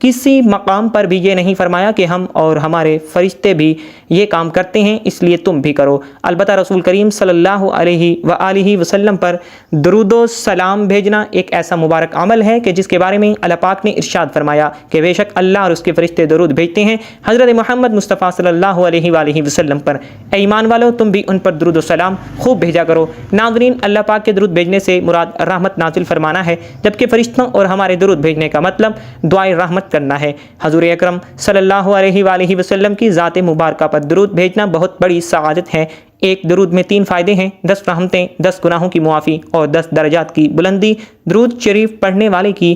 کسی مقام پر بھی یہ نہیں فرمایا کہ ہم اور ہمارے فرشتے بھی یہ کام کرتے ہیں اس لیے تم بھی کرو۔ البتہ رسول کریم صلی اللہ علیہ وآلہ وسلم پر درود و سلام بھیجنا ایک ایسا مبارک عمل ہے کہ جس کے بارے میں اللہ پاک نے ارشاد فرمایا کہ بے شک اللہ اور اس کے فرشتے درود بھیجتے ہیں حضرت محمد مصطفیٰ صلی اللہ علیہ وآلہ وسلم پر۔ اے ایمان والو، تم بھی ان پر درود و سلام خوب بھیجا کرو۔ ناظرین، اللہ پاک کے درود بھیجنے سے مراد رحمت نازل فرمانا ہے، جبکہ فرشتوں اور ہمارے درود بھیجنے کا مطلب دعائے رحمت کرنا ہے۔ حضور اکرم صلی اللہ علیہ وآلہ وسلم کی ذات مبارکہ پر درود بھیجنا بہت بڑی سعادت ہے۔ ایک درود میں 3 فائدے ہیں: 10 رحمتیں، 10 گناہوں کی معافی اور 10 درجات کی بلندی۔ درود شریف پڑھنے والے کی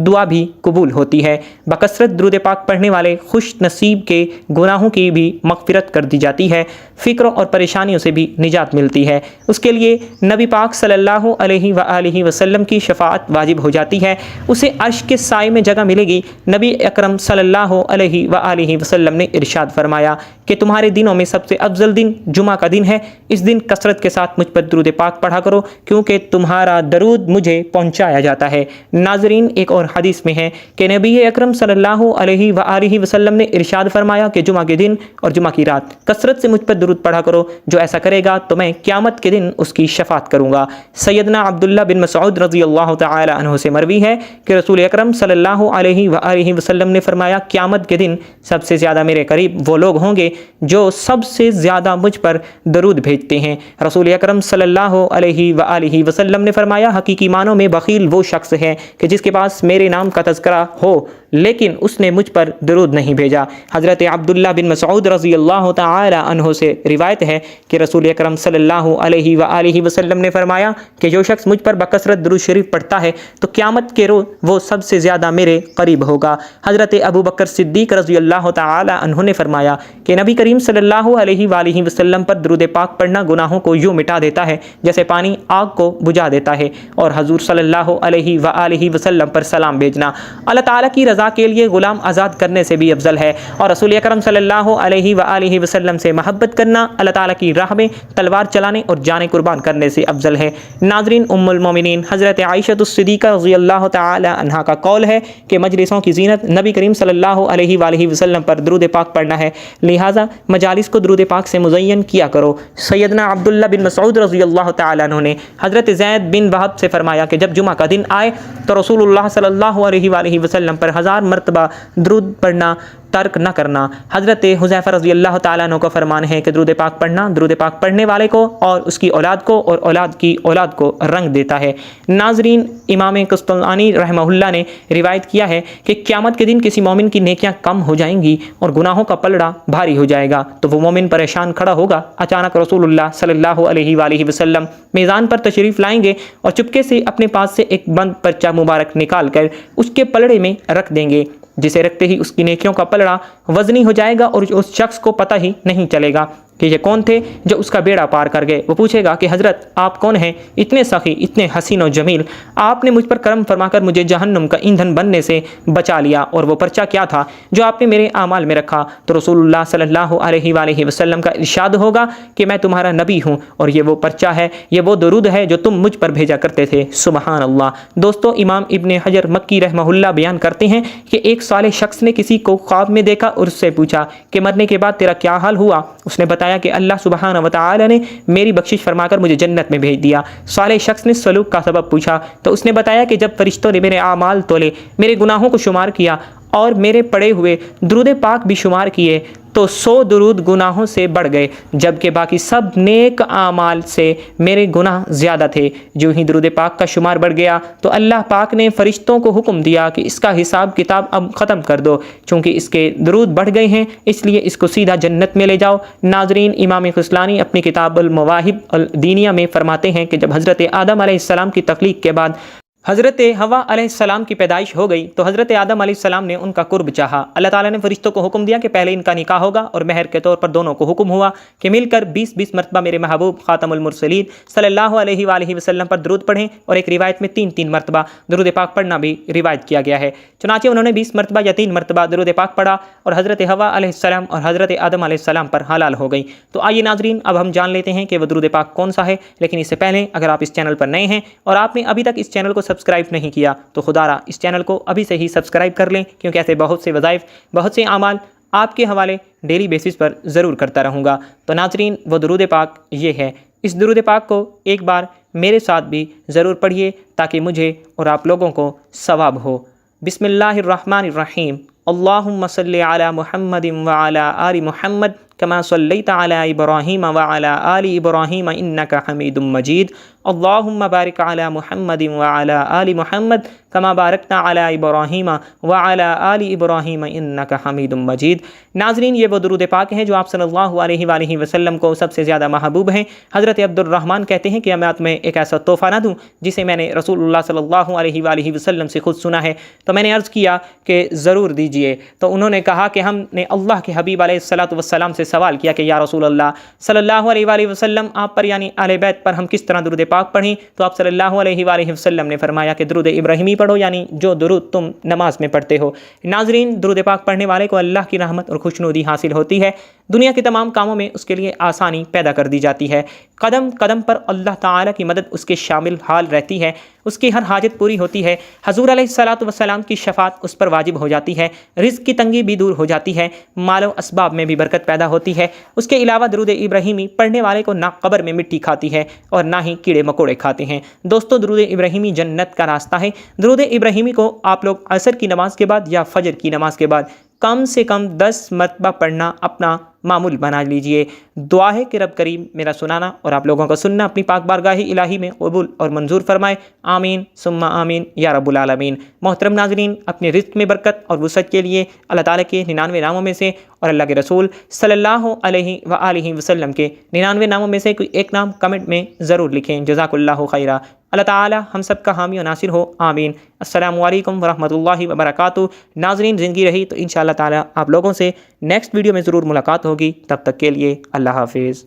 دعا بھی قبول ہوتی ہے۔ بکثرت درود پاک پڑھنے والے خوش نصیب کے گناہوں کی بھی مغفرت کر دی جاتی ہے، فکر اور پریشانیوں سے بھی نجات ملتی ہے۔ اس کے لیے نبی پاک صلی اللہ علیہ وآلہ وسلم کی شفاعت واجب ہو جاتی ہے، اسے عرش کے سائے میں جگہ ملے گی۔ نبی اکرم صلی اللہ علیہ وآلہ وسلم نے ارشاد فرمایا کہ تمہارے دنوں میں سب سے افضل دن جمعہ کا دن ہے، اس دن کثرت کے ساتھ مجھ پر درود پاک پڑھا کرو کیونکہ تمہارا درود مجھے پہنچایا جاتا ہے۔ ناظرین، ایک اور حدیث میں ہے کہ نبی اکرم صلی اللہ علیہ وآلہ وسلم نے ارشاد فرمایا کہ جمعہ کے دن اور جمعہ کی رات کثرت سے مجھ پر درود پڑھا کرو، جو ایسا کرے گا تو میں قیامت کے دن اس کی شفاعت کروں گا۔ سیدنا عبداللہ بن مسعود رضی اللہ تعالی عنہ سے مروی ہے کہ رسول اکرم صلی اللہ علیہ وآلہ وسلم نے فرمایا قیامت کے دن سب سے زیادہ میرے قریب وہ لوگ ہوں گے جو سب سے زیادہ مجھ پر درود بھیجتے ہیں۔ رسول اکرم صلی اللہ علیہ وآلہ وسلم نے فرمایا حقیقی معنوں میں بخیل وہ شخص ہے کہ جس کے پاس میرے نام کا تذکرہ ہو لیکن اس نے مجھ پر درود نہیں بھیجا۔ حضرت عبداللہ بن مسعود رضی اللہ تعالی عنہ سے روایت ہے کہ رسول اکرم صلی اللہ علیہ وآلہ وسلم نے فرمایا کہ جو شخص مجھ پر بکثرت درود شریف پڑھتا ہے تو قیامت کے روز وہ سب سے زیادہ میرے قریب ہوگا۔ حضرت ابو بکر صدیق رضی اللہ تعالی عنہ نے فرمایا کہ نبی کریم صلی اللہ علیہ وآلہ وسلم پر درود پاک پڑھنا گناہوں کو یوں مٹا دیتا ہے جیسے پانی آگ کو بجھا دیتا ہے، اور حضور صلی اللہ علیہ وآلہ وسلم پر سلام بھیجنا اللہ تعالیٰ کی رضا کے لیے غلام آزاد کرنے سے بھی افضل ہے، اور رسول اکرم صلی اللہ علیہ وآلہ وسلم سے محبت کرنا اللہ تعالیٰ کی راہ میں تلوار چلانے اور جانیں قربان کرنے سے افضل ہے۔ ناظرین، ام المومنین حضرت عائشہ الصدیقہ رضی اللہ تعالی عنہا کا قول ہے کہ مجلسوں کی زینت نبی کریم صلی اللہ علیہ وآلہ وسلم پر درود پاک پڑھنا ہے، لہٰذا مجالس کو درود پاک سے مزین کیا کرو۔ سیدنا عبداللہ بن مسعود رضی اللہ تعالی عنہ نے حضرت زید بن وہب سے فرمایا کہ جب جمعہ کا دن آئے تو رسول اللہ صلی اللہ علیہ وآلہ وسلم پر 1000 مرتبہ درود پڑھنا ترک نہ کرنا۔ حضرت حذیفہ رضی اللہ تعالیٰ عنہ کا فرمان ہے کہ درود پاک پڑھنا درود پاک پڑھنے والے کو اور اس کی اولاد کو اور اولاد کی اولاد کو رنگ دیتا ہے۔ ناظرین، امام قسطلانی رحمہ اللہ نے روایت کیا ہے کہ قیامت کے دن کسی مومن کی نیکیاں کم ہو جائیں گی اور گناہوں کا پلڑا بھاری ہو جائے گا تو وہ مومن پریشان کھڑا ہوگا۔ اچانک رسول اللہ صلی اللہ علیہ وآلہ وسلم میزان پر تشریف لائیں گے اور چپکے سے اپنے پاس سے ایک بند پرچہ مبارک نکال کر اس کے پلڑے میں رکھ دیں گے، جسے رکھتے ہی اس کی نیکیوں کا پلڑا وزنی ہو جائے گا اور اس شخص کو پتہ ہی نہیں چلے گا کہ یہ کون تھے جو اس کا بیڑا پار کر گئے۔ وہ پوچھے گا کہ حضرت آپ کون ہیں؟ اتنے سخی، اتنے حسین و جمیل، آپ نے مجھ پر کرم فرما کر مجھے جہنم کا ایندھن بننے سے بچا لیا، اور وہ پرچہ کیا تھا جو آپ نے میرے اعمال میں رکھا؟ تو رسول اللہ صلی اللہ علیہ وآلہ وسلم کا ارشاد ہوگا کہ میں تمہارا نبی ہوں اور یہ وہ پرچہ ہے، یہ وہ درود ہے جو تم مجھ پر بھیجا کرتے تھے۔ سبحان اللہ۔ دوستو، امام ابن حجر مکی رحمہ اللہ بیان کرتے ہیں کہ ایک صالح شخص نے کسی کو خواب میں دیکھا اور اس سے پوچھا کہ مرنے کے بعد تیرا کیا حال ہوا؟ اس نے بتایا کہ اللہ سبحانہ و تعالی نے میری بخشش فرما کر مجھے جنت میں بھیج دیا۔ صالح شخص نے سلوک کا سبب پوچھا تو اس نے بتایا کہ جب فرشتوں نے میرے اعمال تولے، میرے گناہوں کو شمار کیا اور میرے پڑے ہوئے درود پاک بھی شمار کیے تو 100 درود گناہوں سے بڑھ گئے، جبکہ باقی سب نیک اعمال سے میرے گناہ زیادہ تھے۔ جو ہی درود پاک کا شمار بڑھ گیا تو اللہ پاک نے فرشتوں کو حکم دیا کہ اس کا حساب کتاب اب ختم کر دو، چونکہ اس کے درود بڑھ گئے ہیں اس لیے اس کو سیدھا جنت میں لے جاؤ۔ ناظرین، امام قسطلانی اپنی کتاب المواہب الدینیہ میں فرماتے ہیں کہ جب حضرت آدم علیہ السلام کی تخلیق کے بعد حضرت حوا علیہ السلام کی پیدائش ہو گئی تو حضرت آدم علیہ السلام نے ان کا قرب چاہا۔ اللہ تعالیٰ نے فرشتوں کو حکم دیا کہ پہلے ان کا نکاح ہوگا، اور مہر کے طور پر دونوں کو حکم ہوا کہ مل کر 20 مرتبہ میرے محبوب خاتم المرسلین صلی اللہ علیہ وآلہ وسلم پر درود پڑھیں، اور ایک روایت میں 3 مرتبہ درود پاک پڑھنا بھی روایت کیا گیا ہے۔ چنانچہ انہوں نے 20 مرتبہ یا 3 مرتبہ درود پاک پڑھا اور حضرت حوا علیہ السلام اور حضرت آدم علیہ السلام پر حلال ہو گئی۔ تو آئیے ناظرین، اب ہم جان لیتے ہیں کہ وہ درود پاک کون سا ہے، لیکن اس سے پہلے اگر آپ اس چینل پر نئے ہیں اور آپ نے ابھی تک اس چینل کو سبسکرائب نہیں کیا تو خدا را اس چینل کو ابھی سے ہی سبسکرائب کر لیں، کیونکہ ایسے بہت سے وظائف، بہت سے اعمال آپ کے حوالے ڈیلی بیسس پر ضرور کرتا رہوں گا۔ تو ناظرین، وہ درود پاک یہ ہے، اس درود پاک کو ایک بار میرے ساتھ بھی ضرور پڑھیے تاکہ مجھے اور آپ لوگوں کو ثواب ہو۔ بسم اللہ الرحمن الرحیم۔ اللہم صلی علی محمد وعلی آل محمد کما صلیت علی ابراہیم وعلی آل ابراہیم انک حمید مجید۔ اللہم بارک علی محمد وعلی آل محمد کما بارکت علی ابراہیم وعلی آل ابراہیم انک حمید مجید۔ ناظرین، یہ وہ درود پاک ہیں جو آپ صلی اللہ علیہ وآلہ وسلم کو سب سے زیادہ محبوب ہیں۔ حضرت عبد الرحمن کہتے ہیں کہ میں تمہیں ایک ایسا تحفہ نہ دوں جسے میں نے رسول اللہ صلی اللہ علیہ وآلہ وسلم سے خود سنا ہے؟ تو میں نے عرض کیا کہ ضرور دیجئے۔ تو انہوں نے کہا کہ ہم نے اللہ کے حبیب علیہ الصلوۃ والسلام سے سوال کیا کہ یا رسول اللہ صلی اللہ علیہ وآلہ وسلم، آپ پر یعنی اہل بیت پر ہم کس طرح درود پاک پڑھیں؟ تو آپ صلی اللہ علیہ وآلہ وسلم نے فرمایا کہ درود ابراہیمی پڑھو، یعنی جو درود تم نماز میں پڑھتے ہو۔ ناظرین، درود پاک پڑھنے والے کو اللہ کی رحمت اور خوشنودی حاصل ہوتی ہے، دنیا کے تمام کاموں میں اس کے لیے آسانی پیدا کر دی جاتی ہے، قدم قدم پر اللہ تعالیٰ کی مدد اس کے شامل حال رہتی ہے، اس کی ہر حاجت پوری ہوتی ہے، حضور علیہ الصلوۃ والسلام کی شفاعت اس پر واجب ہو جاتی ہے، رزق کی تنگی بھی دور ہو جاتی ہے، مال و اسباب میں بھی برکت پیدا ہوتی ہے۔ اس کے علاوہ درود ابراہیمی پڑھنے والے کو نہ قبر میں مٹی کھاتی ہے اور نہ ہی کیڑے مکوڑے کھاتے ہیں۔ دوستو، درود ابراہیمی جنت کا راستہ ہے۔ درود ابراہیمی کو آپ لوگ عصر کی نماز کے بعد یا فجر کی نماز کے بعد کم سے کم 10 مرتبہ پڑھنا اپنا معمول بنا لیجئے۔ دعا ہے کہ رب کریم میرا سنانا اور آپ لوگوں کا سننا اپنی پاک بارگاہ الہی میں قبول اور منظور فرمائے، آمین ثم آمین یا رب العالمین۔ محترم ناظرین، اپنے رزق میں برکت اور وسعت کے لیے اللہ تعالیٰ کے 99 ناموں میں سے اور اللہ کے رسول صلی اللہ علیہ وآلہ وسلم کے 99 ناموں میں سے کوئی ایک نام کمنٹ میں ضرور لکھیں۔ جزاک اللہ خیرہ۔ اللہ تعالیٰ ہم سب کا حامی و ناصر ہو، آمین۔ السلام علیکم ورحمۃ اللہ وبرکاتہ۔ ناظرین، زندگی رہی تو انشاءاللہ تعالیٰ آپ لوگوں سے نیکسٹ ویڈیو میں ضرور ملاقات ہوگی، تب تک کے لیے اللہ حافظ۔